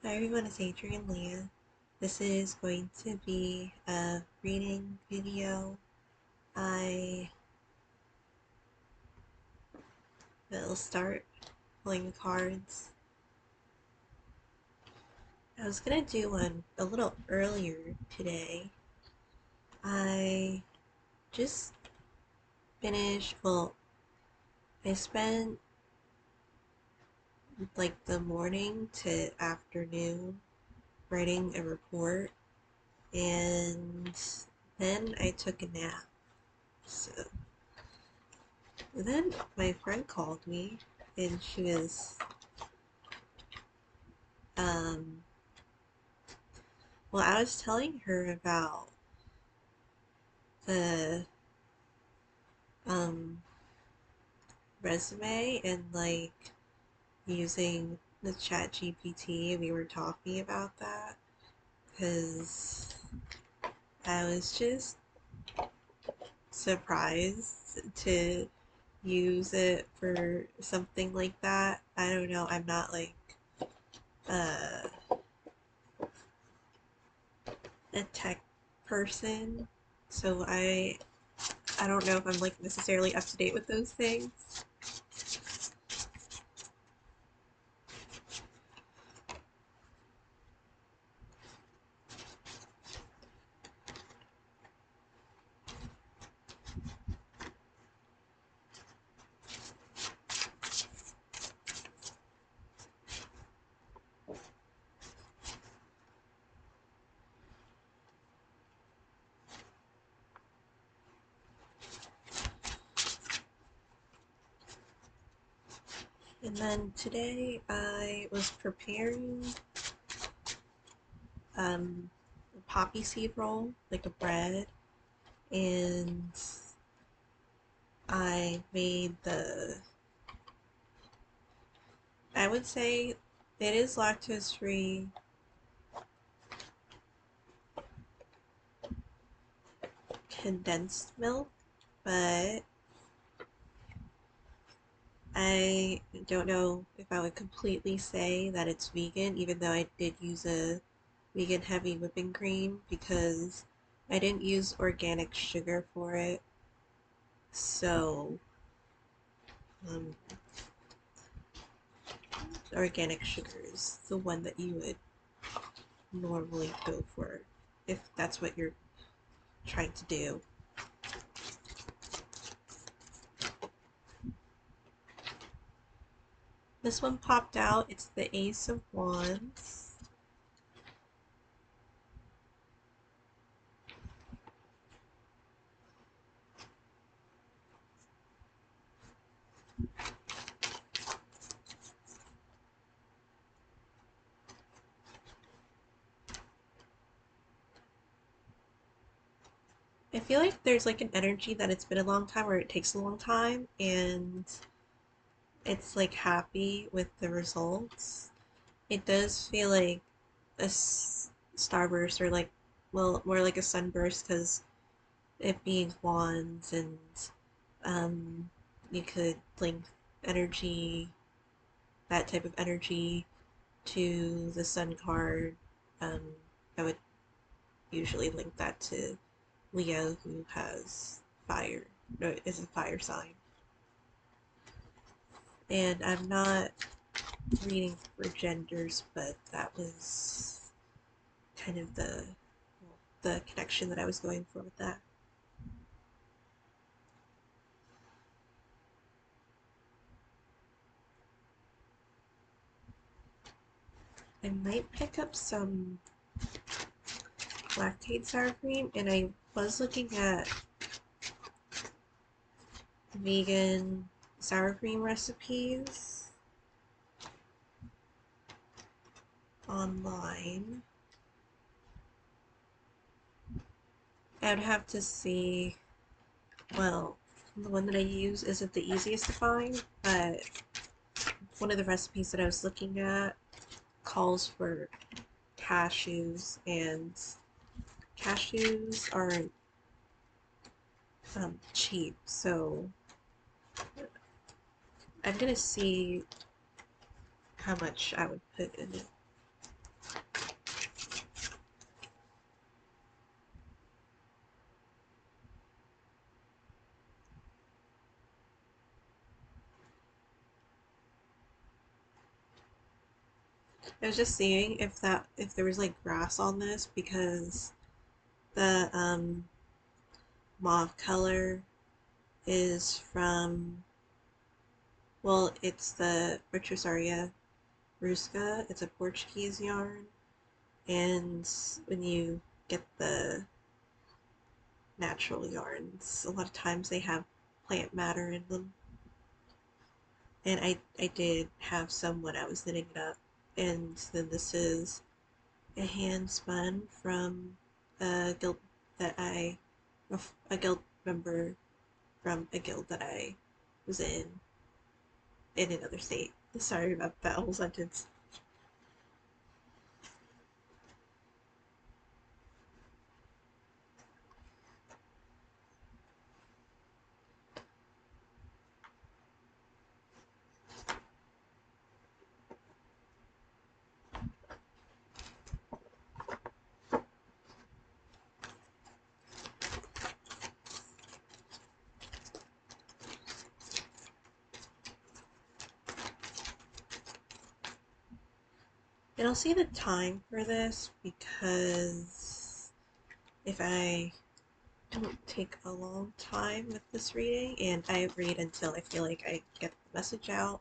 Hi everyone, it's Adrian Leah. This is going to be a reading video. I will start pulling cards. I was gonna do one a little earlier today. I just finished, I spent like the morning to afternoon writing a report and then I took a nap. So then my friend called me and she was um I was telling her about the um resume and like using the chat GPT. We were talking about that because I was just surprised to use it for something like that. I don't know, I'm not like uh, a tech person, so I don't know if I'm like necessarily up to date with those things. And then today I was preparing a poppy seed roll, like a bread, and I made I would say it is lactose free condensed milk, but I don't know if I would completely say that it's vegan, even though I did use a vegan heavy whipping cream because I didn't use organic sugar for it. So, um, organic sugar is the one that you would normally go for if that's what you're trying to do. This one popped out. It's the Ace of Wands. I feel like there's like an energy that it's been a long time or it takes a long time and it's like happy with the results. It does feel like a starburst or like, well, more like a sunburst because it being wands and um, you could link energy, that type of energy to the sun card. Um, I would usually link that to Leo, who has fire, no, is a fire sign. And I'm not reading for genders, but that was kind of the connection that I was going for with that. I might pick up some lactate sour cream, and I was looking at vegan sour cream recipes online. I would have to see, well, the one that I use isn't the easiest to find, but one of the recipes that I was looking at calls for cashews, and cashews aren't cheap, so I'm gonna see how much I would put in it. I was just seeing if there was like grass on this because the mauve color is from, well, it's the Retrosaria rusca. It's a Portuguese yarn, and when you get the natural yarns, a lot of times they have plant matter in them. And I did have some when I was knitting it up. And then this is a hand spun from a guild that a guild member from a guild that I was in another state. Sorry about that whole sentence. And I'll see the time for this because if I don't take a long time with this reading and I read until I feel like I get the message out,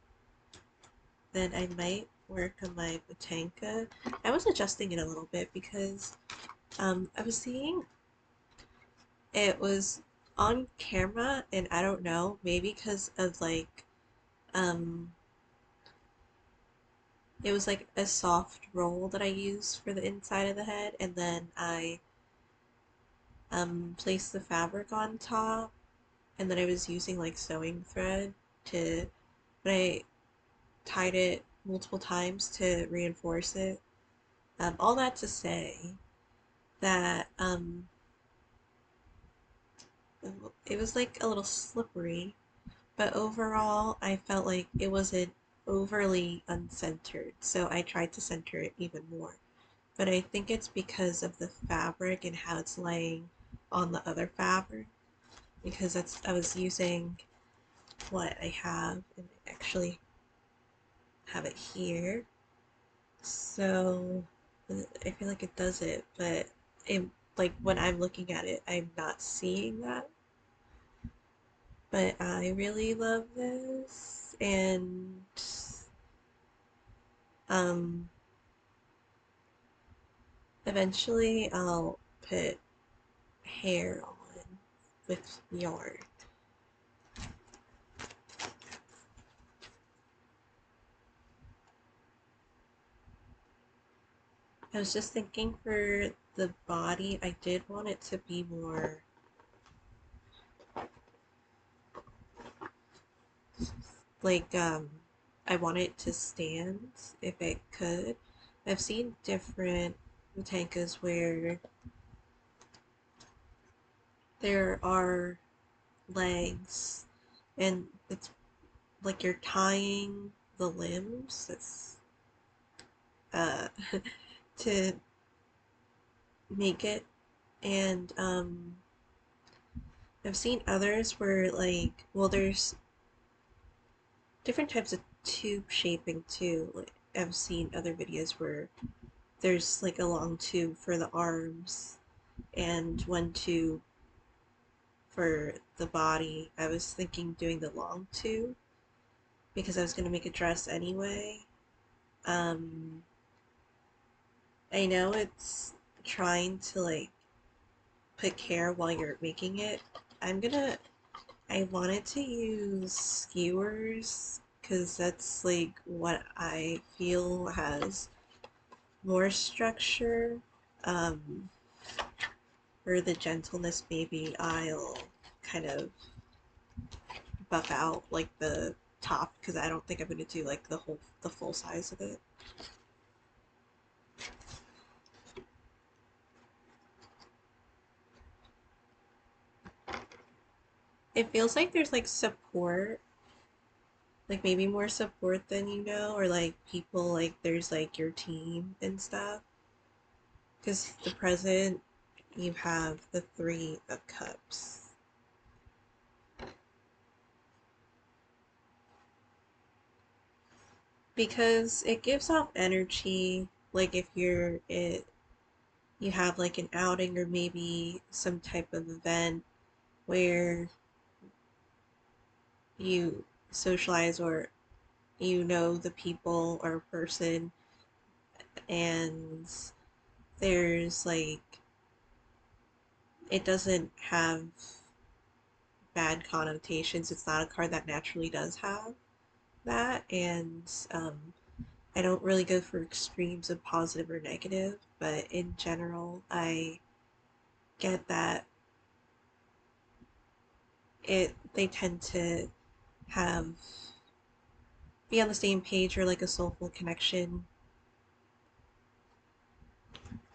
then I might work on my Botanka. I was adjusting it a little bit because I was seeing it was on camera and I don't know, maybe because of like um it was like a soft roll that I used for the inside of the head, and then I placed the fabric on top, and then I was using like sewing thread to, but I tied it multiple times to reinforce it. All that to say that it was like a little slippery, but overall I felt like it wasn't overly uncentered, so I tried to center it even more. But I think it's because of the fabric and how it's laying on the other fabric, because that's I was using what I have, and I actually have it here. So I feel like it does it, but it, like when I'm looking at it, I'm not seeing that. But I really love this, and um, eventually I'll put hair on with yarn. I was just thinking for the body, I did want it to be more like I want it to stand if it could. I've seen different Matankas where there are legs and it's like you're tying the limbs that's uh to make it, and I've seen others where like, well, there's different types of tube shaping too. Like I've seen other videos where there's like a long tube for the arms and one tube for the body. I was thinking doing the long tube because I was gonna make a dress anyway. Um, I know it's trying to like put care while you're making it. I'm gonna I wanted to use skewers because that's like what I feel has more structure. Um, for the gentleness, maybe I'll kind of buff out like the top because I don't think I'm gonna do like the full size of it. It feels like there's like support, like maybe more support than you know, or like people like there's like your team and stuff. Because the present, you have the Three of Cups. because it gives off energy. Like if you have like an outing or maybe some type of event where you socialize or you know the people or person, and there's like it doesn't have bad connotations. It's not a card that naturally does have that, and I don't really go for extremes of positive or negative, but in general, I get that they tend to have be on the same page or like a soulful connection,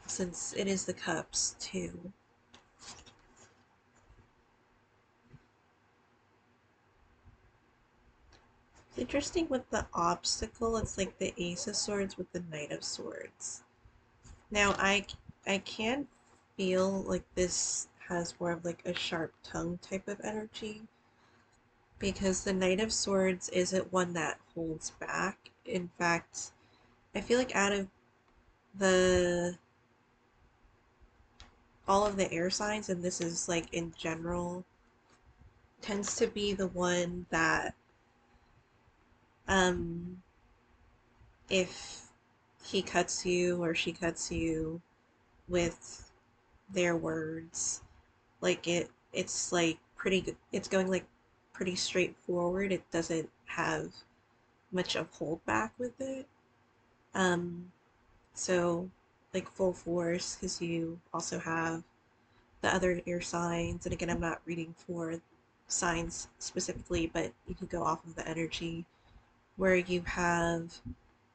since it is the cups too. It's interesting with the obstacle. It's like the Ace of Swords with the Knight of Swords. Now I can feel like this has more of like a sharp tongue type of energy, because the Knight of Swords isn't one that holds back. In fact, I feel like out of the all of the air signs, and this is like in general, tends to be the one that um if he cuts you or she cuts you with their words, like it's like pretty good. It's going like pretty straightforward. It doesn't have much of holdback with it. Um, so like full force, because you also have the other air signs. And again, I'm not reading for signs specifically, but you can go off of the energy where you have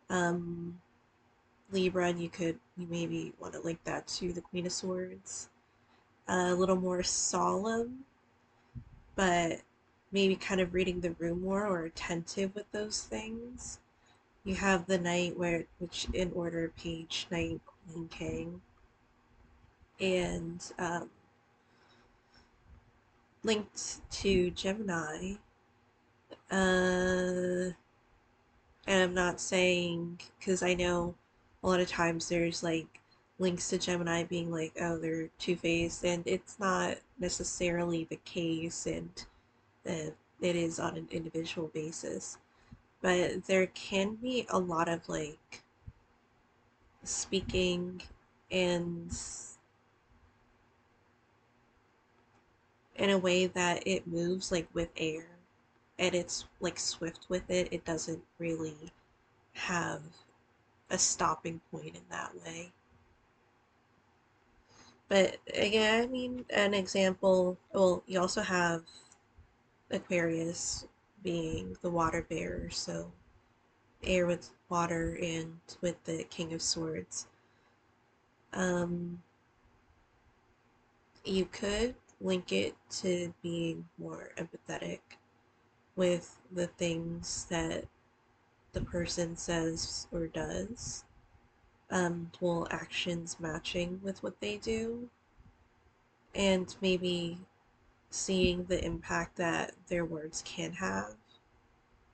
um, Libra, and you maybe want to link that to the Queen of Swords. A little more solemn, but maybe kind of reading the room more or attentive with those things. You have the Knight, which in order, Page, Knight, Queen, King, and linked to Gemini. Uh, and I'm not saying, because I know a lot of times there's like links to Gemini being like, oh, they're two-faced, and it's not necessarily the case, and uh, it is on an individual basis. But there can be a lot of like speaking and in a way that it moves like with air, and it's like swift with it. It doesn't really have a stopping point in that way. But again, I mean, an example, well, you also have Aquarius being the water bearer, so air with water and with the King of Swords. Um, you could link it to being more empathetic with the things that the person says or does. Well, actions matching with what they do, and maybe seeing the impact that their words can have.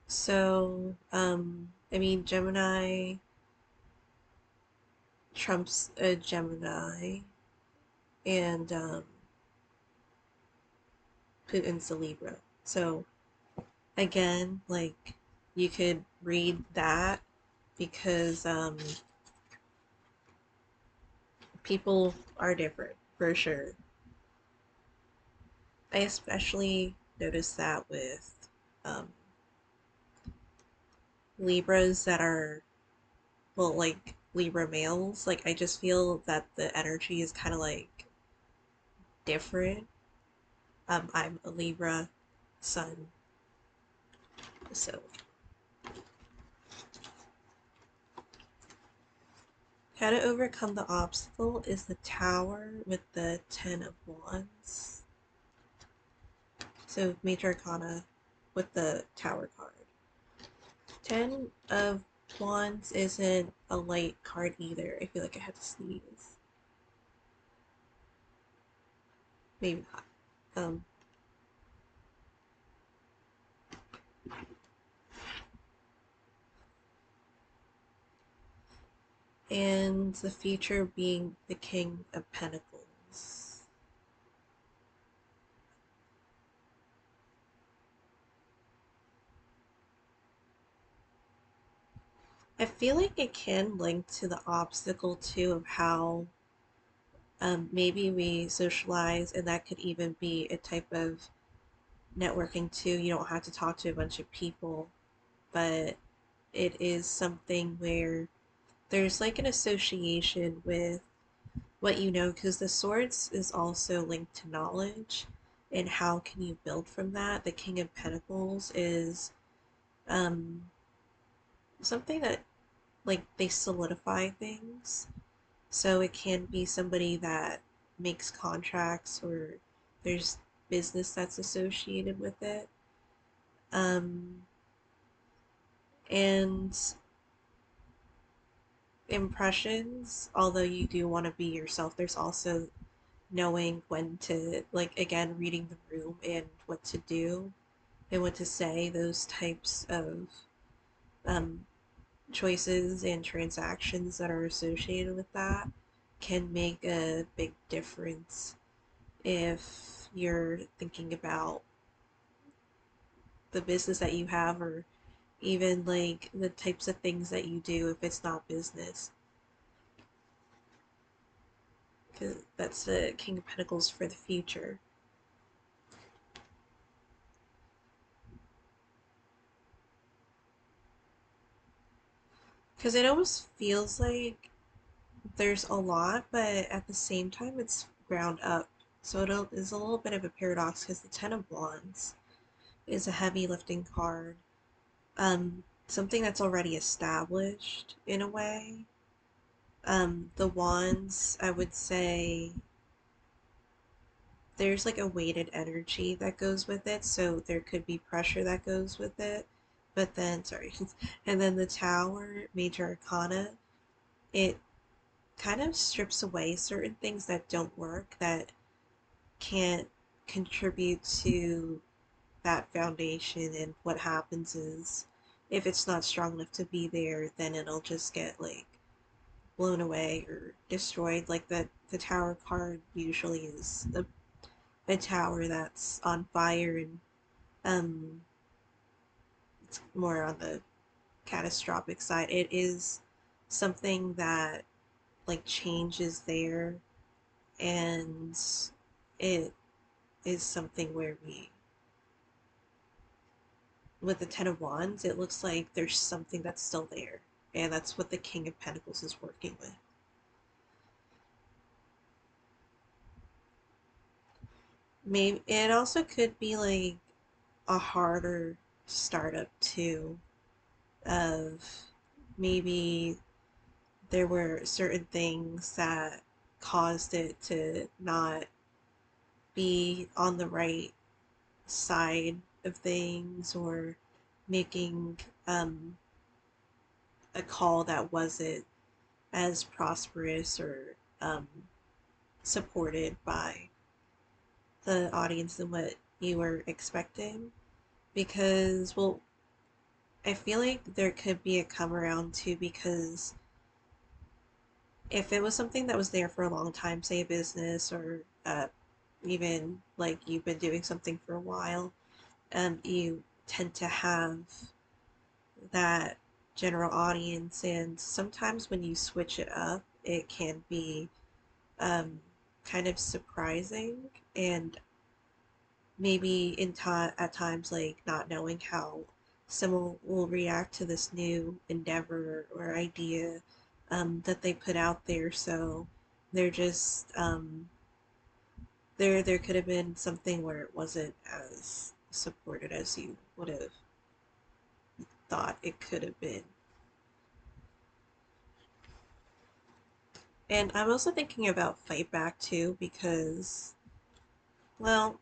So, I mean, Gemini trumps a Gemini, and Putin's a Libra. So, again, like, you could read that, because people are different, for sure. I especially noticed that with um, Libras that are, well, like Libra males. Like, I just feel that the energy is kind of like different. I'm a Libra sun, so how to overcome the obstacle is the Tower with the Ten of Wands. So Major Arcana with the Tower card. Ten of Wands isn't a light card either. I feel like I had to sneeze. Maybe not. Um, and the future being the King of Pentacles. I feel like it can link to the obstacle too of how maybe we socialize, and that could even be a type of networking too. You don't have to talk to a bunch of people, but it is something where there's like an association with what you know, because the swords is also linked to knowledge and how can you build from that. The King of Pentacles is um, something that like they solidify things. So it can be somebody that makes contracts or there's business that's associated with it. Um, and impressions, although you do want to be yourself, there's also knowing when to, like, again, reading the room and what to do and what to say. Those types of um, choices and transactions that are associated with that can make a big difference if you're thinking about the business that you have or even like the types of things that you do if it's not business. Because that's the King of Pentacles for the future. Because it almost feels like there's a lot, but at the same time, it's ground up. So it is a little bit of a paradox because the Ten of Wands is a heavy lifting card, something that's already established in a way. The Wands, I would say, there's like a weighted energy that goes with it, so there could be pressure that goes with it. But then, sorry, and then the Tower, Major Arcana, it kind of strips away certain things that don't work, that can't contribute to that foundation. And what happens is, if it's not strong enough to be there, then it'll just get like blown away or destroyed. Like the Tower card usually is a tower that's on fire, and um it's more on the catastrophic side. It is something that like changes there, and it is something where we, with the Ten of Wands, it looks like there's something that's still there, and that's what the King of Pentacles is working with. Maybe it also could be like a harder startup too, of maybe there were certain things that caused it to not be on the right side of things, or making a call that wasn't as prosperous or supported by the audience than what you were expecting. Because, well, I feel like there could be a come around too, because if it was something that was there for a long time, say a business or even like you've been doing something for a while, you tend to have that general audience, and sometimes when you switch it up, it can be um, kind of surprising, and maybe at times like not knowing how someone will react to this new endeavor or idea that they put out there. So they're just there could have been something where it wasn't as supported as you would have thought it could have been. And I'm also thinking about Fight Back too, because, well,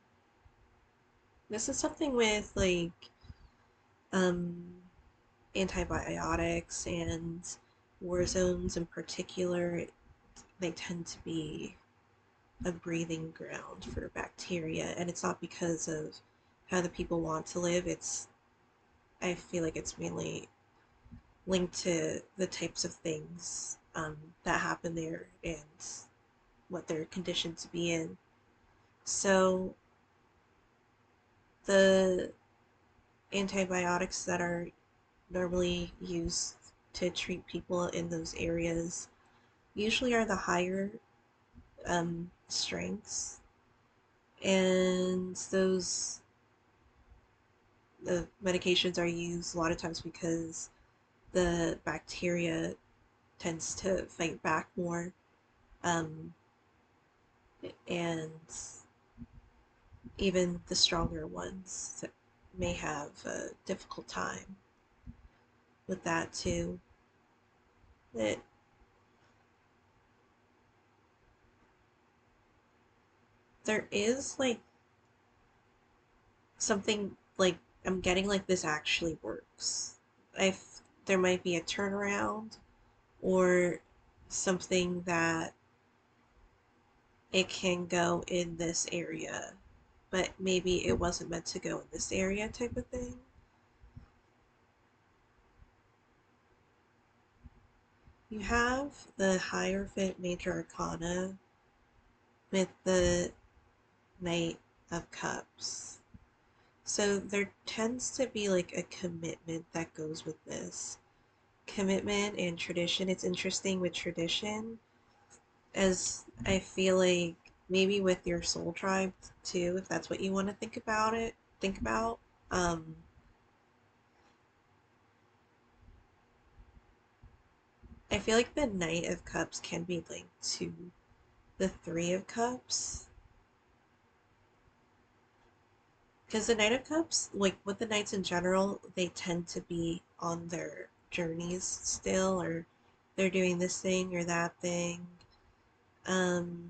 this is something with like um, antibiotics and war zones in particular. They tend to be a breathing ground for bacteria, and it's not because of how the people want to live. I feel like it's mainly linked to the types of things that happen there and what they're conditioned to be in. So the antibiotics that are normally used to treat people in those areas usually are the higher strengths, and those the medications are used a lot of times because the bacteria tends to fight back more, um, and even the stronger ones may have a difficult time with that too. It, there is like something like I'm getting like this actually works. If there might be a turnaround or something that it can go in this area, but maybe it wasn't meant to go in this area type of thing. You have the Hierophant Major Arcana with the Knight of Cups. So there tends to be like a commitment that goes with this. Commitment and tradition. It's interesting with tradition, as I feel like maybe with your soul tribe too, if that's what you want to think about. Um, I feel like the Knight of Cups can be linked to the Three of Cups. Because the Knight of Cups, like with the Knights in general, they tend to be on their journeys still, or they're doing this thing or that thing. Um,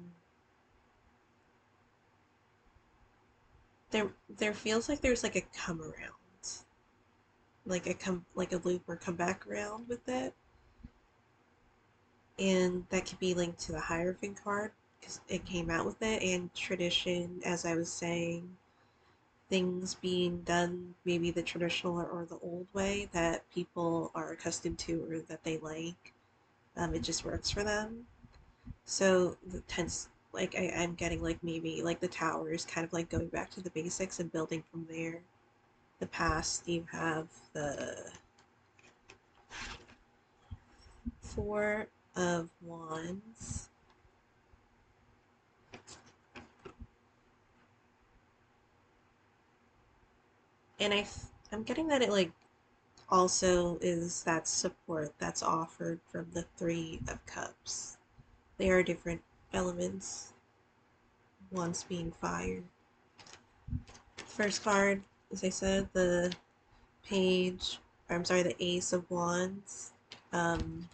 there feels like there's like a come around, like a loop or come back around with it, and that could be linked to the Hierophant card because it came out with it, and tradition, as I was saying, things being done maybe the traditional or the old way that people are accustomed to or that they like. It just works for them. So the tense, like I'm getting like maybe like the tower is kind of like going back to the basics and building from there. The past, you have the Four of Wands. And I'm getting that it like also is that support that's offered from the Three of Cups. They are different elements, once being fire. First card, as I said, the page, or I'm sorry, the Ace of Wands, um,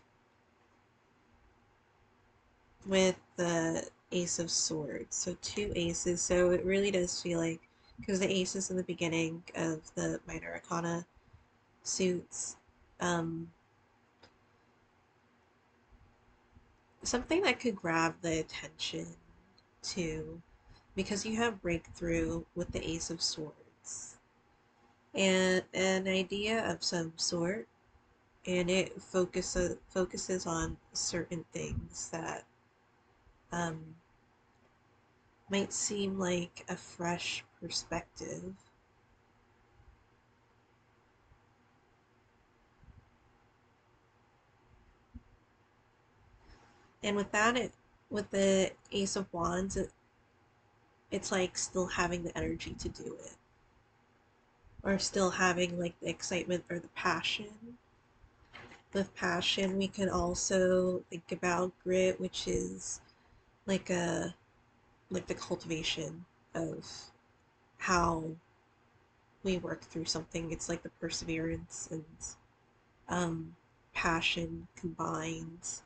with the Ace of Swords. So two aces. So it really does feel like, because the ace is in the beginning of the Minor Arcana suits, um, something that could grab the attention too, because you have breakthrough with the Ace of Swords and an idea of some sort, and it focuses on certain things that um, might seem like a fresh perspective. And with that, with the Ace of Wands, it's like still having the energy to do it, or still having like the excitement or the passion. With passion, we can also think about grit, which is like a like the cultivation of how we work through something. It's like the perseverance and um, passion combined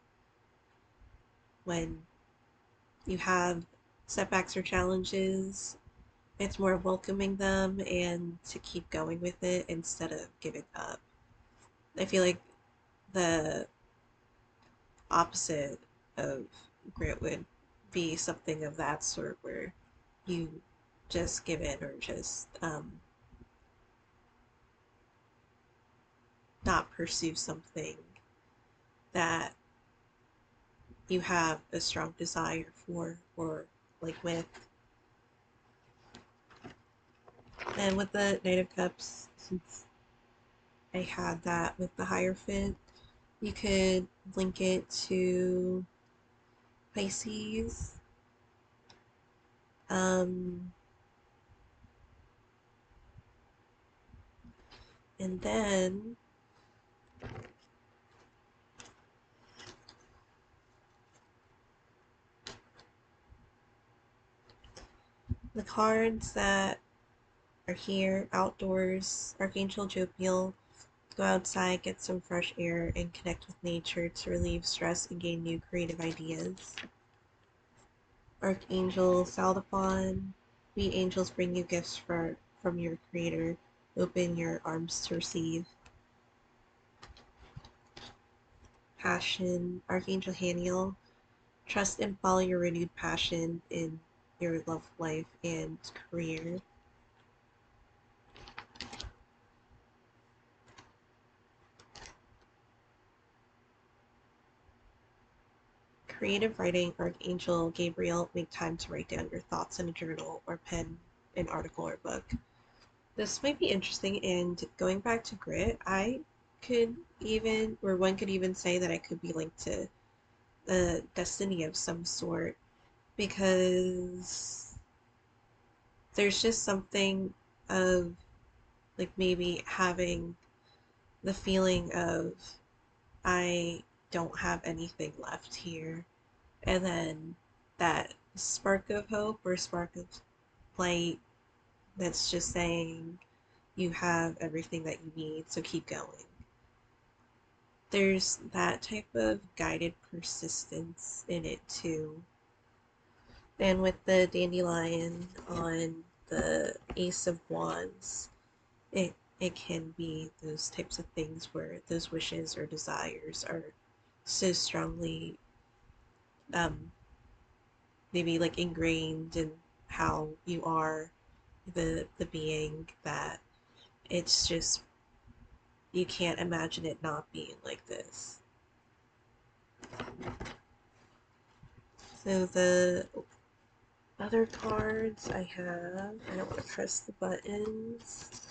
when you have setbacks or challenges. It's more welcoming them and to keep going with it instead of giving up. I feel like the opposite of grit would be something of that sort where you just give in or just not pursue something that you have a strong desire for or like with. And with the Knight of Cups, since I had that with the Hierophant, you could link it to Pisces. Um, and then the cards that are here outdoors, Archangel Jopiel, go outside, get some fresh air, and connect with nature to relieve stress and gain new creative ideas. Archangel Saldaphon, we angels bring you gifts from your creator. Open your arms to receive. Passion, Archangel Haniel, trust and follow your renewed passion in your love life and career. Creative writing, Archangel Gabriel, make time to write down your thoughts in a journal or pen an article or book. This might be interesting, and going back to grit, I could even, or one could even say that it could be linked to the destiny of some sort, because there's just something of like maybe having the feeling of I don't have anything left here, and then that spark of hope or spark of light that's just saying you have everything that you need, so keep going. There's that type of guided persistence in it too. And with the dandelion on the Ace of Wands, it can be those types of things where those wishes or desires are so strongly um, maybe like ingrained in how you are the being that it's just you can't imagine it not being like this. So the other cards I have, I don't want to press the buttons.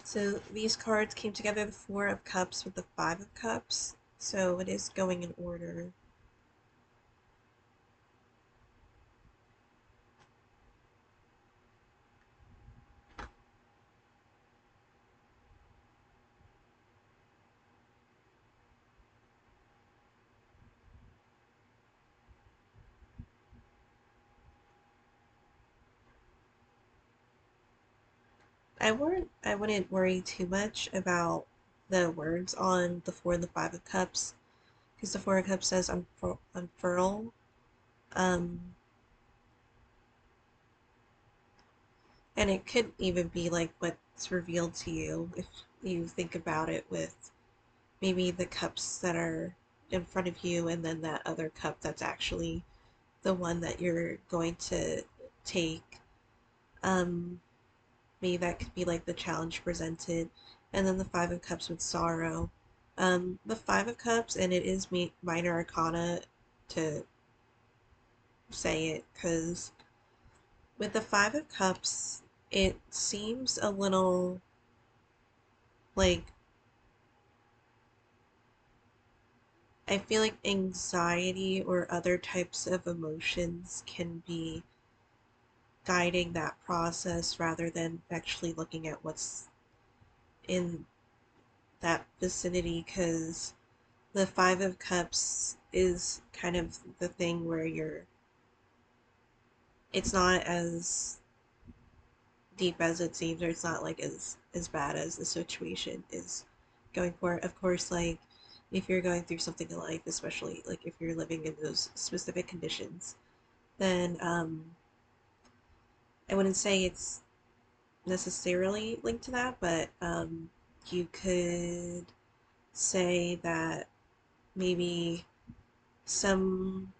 So these cards came together, the Four of Cups with the Five of Cups. So it is going in order. I wouldn't worry too much about the words on the Four and the Five of Cups, because the Four of Cups says unfurl. Um, and it could even be like what's revealed to you if you think about it with maybe the cups that are in front of you and then that other cup that's actually the one that you're going to take. Um, Maybe that could be like the challenge presented. And then the Five of Cups with sorrow. The Five of Cups, and it is minor arcana to say it, because with the Five of Cups, it seems a little like I feel like anxiety or other types of emotions can be guiding that process rather than actually looking at what's in that vicinity, because the Five of Cups is kind of the thing where it's not as deep as it seems, or it's not like as bad as the situation is going for. Of course, like if you're going through something in life, especially like if you're living in those specific conditions, then I wouldn't say it's necessarily linked to that, but you could say that maybe some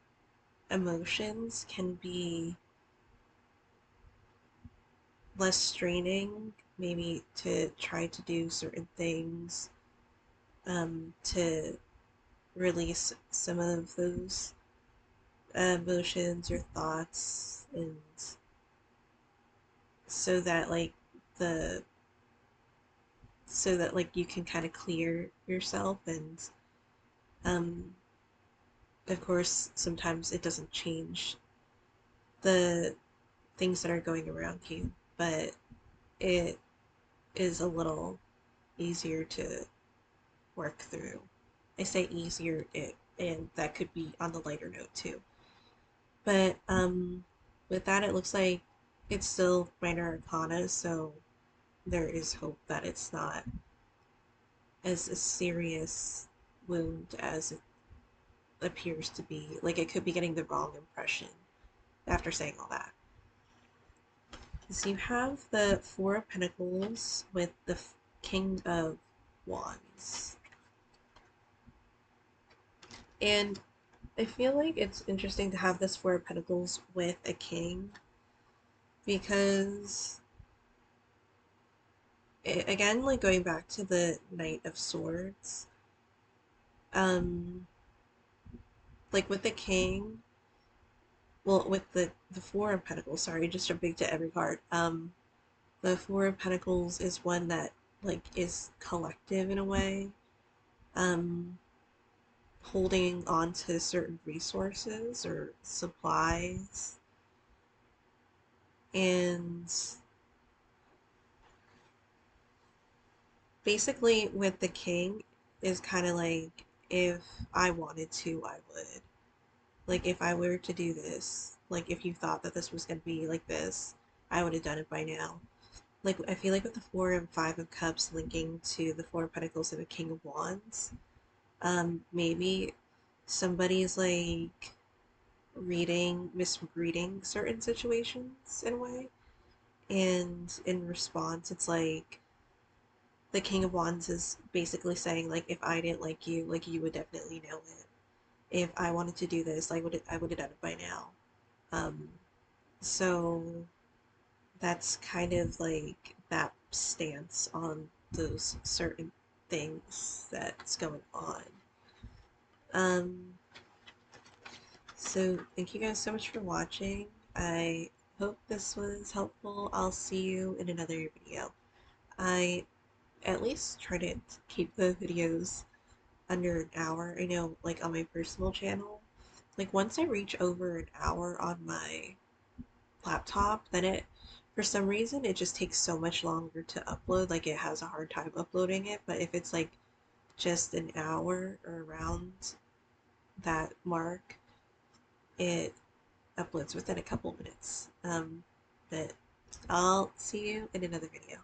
emotions can be less straining, maybe to try to do certain things to release some of those emotions or thoughts, and so that like the so that like you can kind of clear yourself. And um of course sometimes it doesn't change the things that are going around you, but it is a little easier to work through. I say easier, and that could be on the lighter note too. But with that, it looks like it's still minor arcana, so there is hope that it's not as a serious wound as it appears to be. Like it could be getting the wrong impression after saying all that. So you have the Four of Pentacles with the King of Wands. And I feel like it's interesting to have this Four of Pentacles with a king because, again, like going back to the Knight of Swords, um, like with the king, well, with the Four of Pentacles, sorry, just jumping to every card. The Four of Pentacles is one that like is collective in a way, um, holding on to certain resources or supplies, and basically with the king is kind of like, if I wanted to, I would. Like if I were to do this, like if you thought that this was going to be like this, I would have done it by now. Like I feel like with the Four and Five of Cups linking to the Four of Pentacles and the King of Wands, maybe somebody's like misreading certain situations in a way, and in response it's like the King of Wands is basically saying like, if I didn't like you would definitely know it. If I wanted to do this, I would have done it by now. Um, so that's kind of like that stance on those certain things that's going on. Um, so thank you guys so much for watching. I hope this was helpful. I'll see you in another video. I at least try to keep the videos under an hour. I know, like on my personal channel, like once I reach over an hour on my laptop, then for some reason, it just takes so much longer to upload. Like it has a hard time uploading it. But if it's like just an hour or around that mark, it uploads within a couple minutes. But I'll see you in another video.